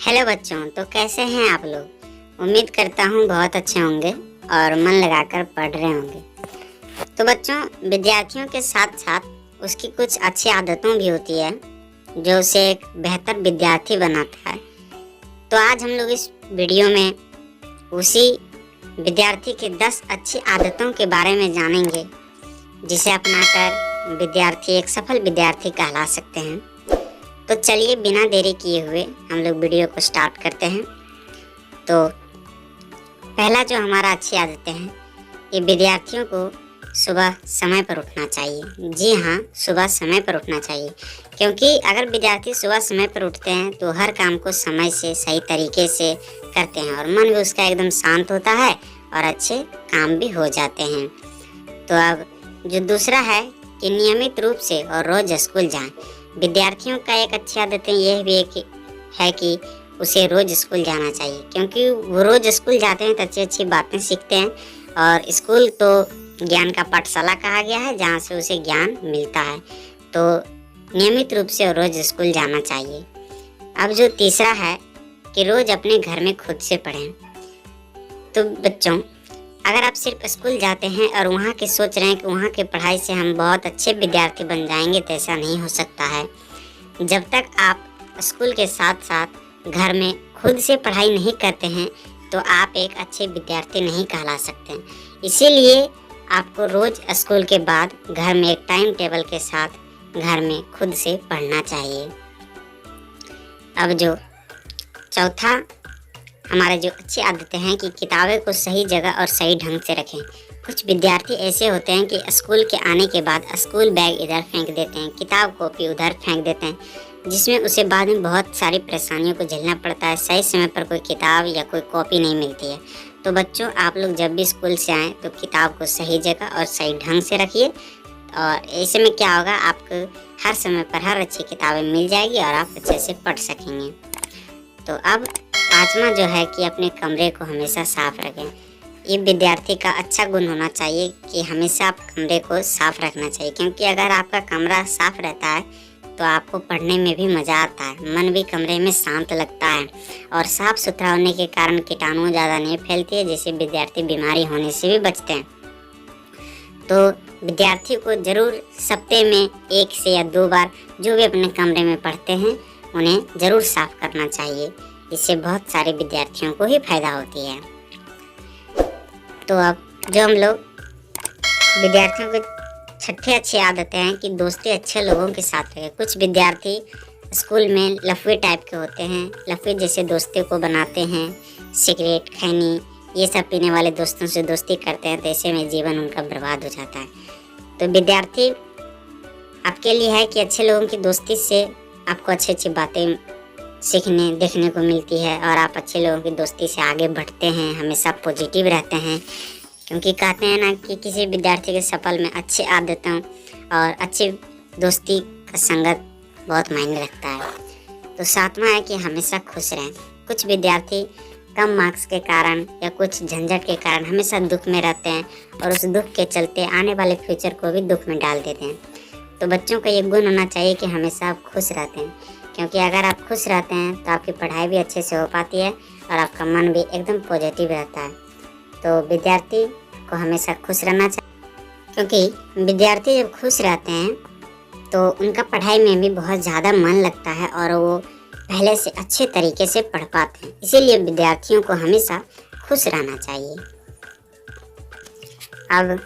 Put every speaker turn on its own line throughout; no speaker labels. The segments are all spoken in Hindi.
हेलो बच्चों, तो कैसे हैं आप लोग। उम्मीद करता हूँ बहुत अच्छे होंगे और मन लगाकर पढ़ रहे होंगे। तो बच्चों, विद्यार्थियों के साथ साथ उसकी कुछ अच्छी आदतों भी होती है जो उसे एक बेहतर विद्यार्थी बनाता है। तो आज हम लोग इस वीडियो में उसी विद्यार्थी की 10 अच्छी आदतों के बारे में जानेंगे जिसे अपनाकर विद्यार्थी एक सफल विद्यार्थी कहला सकते हैं। तो चलिए बिना देरी किए हुए हम लोग वीडियो को स्टार्ट करते हैं। तो पहला जो हमारा अच्छी आदतें हैं, ये विद्यार्थियों को सुबह समय पर उठना चाहिए। जी हाँ, सुबह समय पर उठना चाहिए, क्योंकि अगर विद्यार्थी सुबह समय पर उठते हैं तो हर काम को समय से सही तरीके से करते हैं और मन भी उसका एकदम शांत होता है और अच्छे काम भी हो जाते हैं। तो अब जो दूसरा है कि नियमित रूप से और रोज़ स्कूल जाएं। विद्यार्थियों का एक अच्छी आदत यह भी है कि उसे रोज़ स्कूल जाना चाहिए, क्योंकि वो रोज़ स्कूल जाते हैं तो अच्छी अच्छी बातें सीखते हैं। और स्कूल तो ज्ञान का पाठशाला कहा गया है, जहाँ से उसे ज्ञान मिलता है। तो नियमित रूप से और रोज़ स्कूल जाना चाहिए। अब जो तीसरा है कि रोज़ अपने घर में खुद से पढ़ें। तो बच्चों, अगर आप सिर्फ स्कूल जाते हैं और वहाँ के सोच रहे हैं कि वहाँ के पढ़ाई से हम बहुत अच्छे विद्यार्थी बन जाएंगे, तो ऐसा नहीं हो सकता है। जब तक आप स्कूल के साथ साथ घर में खुद से पढ़ाई नहीं करते हैं तो आप एक अच्छे विद्यार्थी नहीं कहला सकते हैं। इसीलिए आपको रोज़ स्कूल के बाद घर में एक टाइम टेबल के साथ घर में खुद से पढ़ना चाहिए। अब जो चौथा हमारे जो अच्छी आदतें हैं कि किताबें को सही जगह और सही ढंग से रखें। कुछ विद्यार्थी ऐसे होते हैं कि स्कूल के आने के बाद स्कूल बैग इधर फेंक देते हैं, किताब कॉपी उधर फेंक देते हैं, जिसमें उसे बाद में बहुत सारी परेशानियों को झेलना पड़ता है। सही समय पर कोई किताब या कोई कॉपी नहीं मिलती है। तो बच्चों, आप लोग जब भी स्कूल से आएँ तो किताब को सही जगह और सही ढंग से रखिए, और ऐसे में क्या होगा, आपको हर समय पर हर अच्छी किताबें मिल जाएगी और आप अच्छे से पढ़ सकेंगे। तो अब पांचवा जो है कि अपने कमरे को हमेशा साफ रखें। ये विद्यार्थी का अच्छा गुण होना चाहिए कि हमेशा आप कमरे को साफ रखना चाहिए, क्योंकि अगर आपका कमरा साफ रहता है तो आपको पढ़ने में भी मज़ा आता है, मन भी कमरे में शांत लगता है, और साफ सुथरा होने के कारण कीटाणु ज़्यादा नहीं फैलती है, जिससे विद्यार्थी बीमारी होने से भी बचते हैं। तो विद्यार्थी को ज़रूर सप्ताह में 1 से या 2 बार जो भी अपने कमरे में पढ़ते हैं उन्हें ज़रूर साफ करना चाहिए। इससे बहुत सारे विद्यार्थियों को ही फायदा होती है। तो अब जो हम लोग विद्यार्थियों की छठी अच्छी आदतें हैं कि दोस्ती अच्छे लोगों के साथ रखें। कुछ विद्यार्थी स्कूल में लफवे टाइप के होते हैं, लफवे जैसे दोस्ती को बनाते हैं, सिगरेट खैनी ये सब पीने वाले दोस्तों से दोस्ती करते हैं, तो ऐसे में जीवन उनका बर्बाद हो जाता है। तो विद्यार्थी आपके लिए है कि अच्छे लोगों की दोस्ती से आपको अच्छी अच्छी बातें सीखने देखने को मिलती है और आप अच्छे लोगों की दोस्ती से आगे बढ़ते हैं, हमेशा पॉजिटिव रहते हैं। क्योंकि कहते हैं ना कि किसी विद्यार्थी के सफल में अच्छी आदतों और अच्छी दोस्ती का संगत बहुत मायने रखता है। तो सातवां है कि हमेशा खुश रहें। कुछ विद्यार्थी कम मार्क्स के कारण या कुछ झंझट के कारण हमेशा दुख में रहते हैं और उस दुख के चलते आने वाले फ्यूचर को भी दुख में डाल देते हैं। तो बच्चों का ये गुण होना चाहिए कि हमेशा आप खुश रहते हैं, क्योंकि अगर आप खुश रहते हैं तो आपकी पढ़ाई भी अच्छे से हो पाती है और आपका मन भी एकदम पॉजिटिव रहता है। तो विद्यार्थी को हमेशा खुश रहना चाहिए, क्योंकि विद्यार्थी जब खुश रहते हैं तो उनका पढ़ाई में भी बहुत ज़्यादा मन लगता है और वो पहले से अच्छे तरीके से पढ़ पाते हैं। इसीलिए विद्यार्थियों को हमेशा खुश रहना चाहिए। अब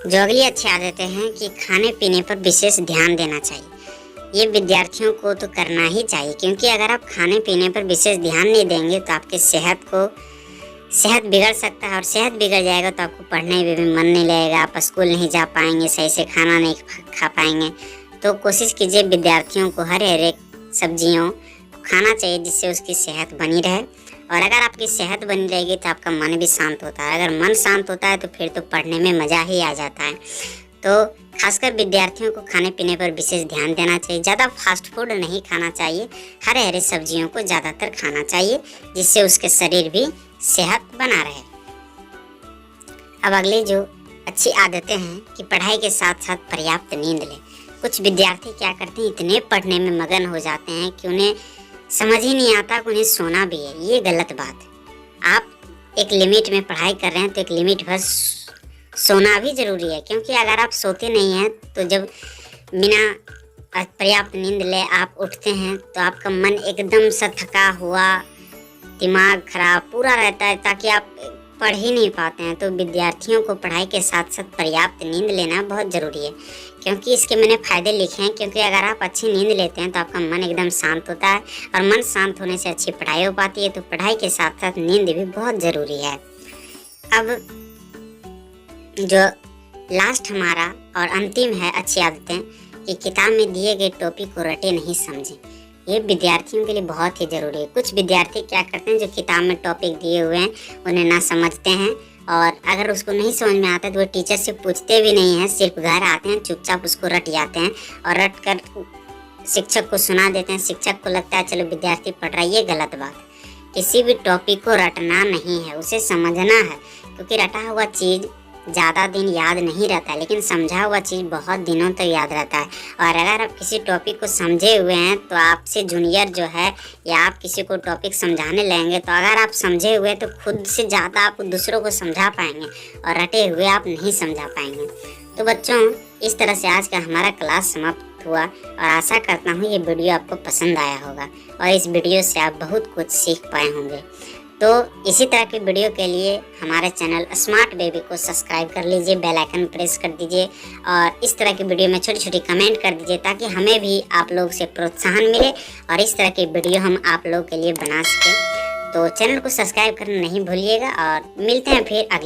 जो अगली अच्छी आदतें हैं कि खाने पीने पर विशेष ध्यान देना चाहिए। ये विद्यार्थियों को तो करना ही चाहिए, क्योंकि अगर आप खाने पीने पर विशेष ध्यान नहीं देंगे तो आपके सेहत बिगड़ सकता है, और सेहत बिगड़ जाएगा तो आपको पढ़ने में भी मन नहीं लगेगा, आप स्कूल नहीं जा पाएंगे, सही से खाना नहीं खा पाएंगे। तो कोशिश कीजिए विद्यार्थियों को हर एक सब्जियों को खाना चाहिए, जिससे उसकी सेहत बनी रहे। और अगर आपकी सेहत बनी रहेगी तो आपका मन भी शांत होता है। अगर मन शांत होता है तो फिर तो पढ़ने में मज़ा ही आ जाता है। तो खासकर विद्यार्थियों को खाने पीने पर विशेष ध्यान देना चाहिए। ज़्यादा फास्ट फूड नहीं खाना चाहिए, हरे हरे सब्जियों को ज़्यादातर खाना चाहिए, जिससे उसके शरीर भी सेहत बना रहे। अब अगली जो अच्छी आदतें हैं कि पढ़ाई के साथ साथ पर्याप्त नींद लें। कुछ विद्यार्थी क्या करते हैं, इतने पढ़ने में मगन हो जाते हैं कि उन्हें समझ ही नहीं आता कि उन्हें सोना भी है। ये गलत बात है। आप एक लिमिट में पढ़ाई कर रहे हैं तो एक लिमिट भर सोना भी ज़रूरी है, क्योंकि अगर आप सोते नहीं हैं तो जब बिना पर्याप्त नींद ले आप उठते हैं तो आपका मन एकदम सा थका हुआ, दिमाग खराब पूरा रहता है, ताकि आप पढ़ ही नहीं पाते हैं। तो विद्यार्थियों को पढ़ाई के साथ साथ पर्याप्त नींद लेना बहुत ज़रूरी है, क्योंकि इसके मैंने फ़ायदे लिखे हैं। क्योंकि अगर आप अच्छी नींद लेते हैं तो आपका मन एकदम शांत होता है, और मन शांत होने से अच्छी पढ़ाई हो पाती है। तो पढ़ाई के साथ साथ नींद भी बहुत ज़रूरी है। अब जो लास्ट हमारा और अंतिम है अच्छी आदतें, कि किताब में दिए गए टॉपिक को रटे नहीं समझें। ये विद्यार्थियों के लिए बहुत ही ज़रूरी है। कुछ विद्यार्थी क्या करते हैं, जो किताब में टॉपिक दिए हुए हैं उन्हें ना समझते हैं, और अगर उसको नहीं समझ में आता है तो वो टीचर से पूछते भी नहीं हैं, सिर्फ घर आते हैं चुपचाप उसको रट जाते हैं और रट कर शिक्षक को सुना देते हैं। शिक्षक को लगता है चलो विद्यार्थी पढ़ रहा है। ये गलत बात है। किसी भी टॉपिक को रटना नहीं है, उसे समझना है, क्योंकि रटा हुआ चीज़ ज़्यादा दिन याद नहीं रहता है, लेकिन समझा हुआ चीज़ बहुत दिनों तक याद रहता है। और अगर आप किसी टॉपिक को समझे हुए हैं तो आपसे जूनियर जो है, या आप किसी को टॉपिक समझाने लगेंगे तो अगर आप समझे हुए तो खुद से ज़्यादा आप दूसरों को समझा पाएंगे, और रटे हुए आप नहीं समझा पाएंगे। तो बच्चों, इस तरह से आज का हमारा क्लास समाप्त हुआ, और आशा करता हूँ ये वीडियो आपको पसंद आया होगा, और इस वीडियो से आप बहुत कुछ सीख पाए होंगे। तो इसी तरह की वीडियो के लिए हमारे चैनल स्मार्ट बेबी को सब्सक्राइब कर लीजिए, बेल आइकन प्रेस कर दीजिए, और इस तरह की वीडियो में छोटी छोटी कमेंट कर दीजिए, ताकि हमें भी आप लोग से प्रोत्साहन मिले और इस तरह की वीडियो हम आप लोग के लिए बना सकें। तो चैनल को सब्सक्राइब करना नहीं भूलिएगा, और मिलते हैं फिर अगले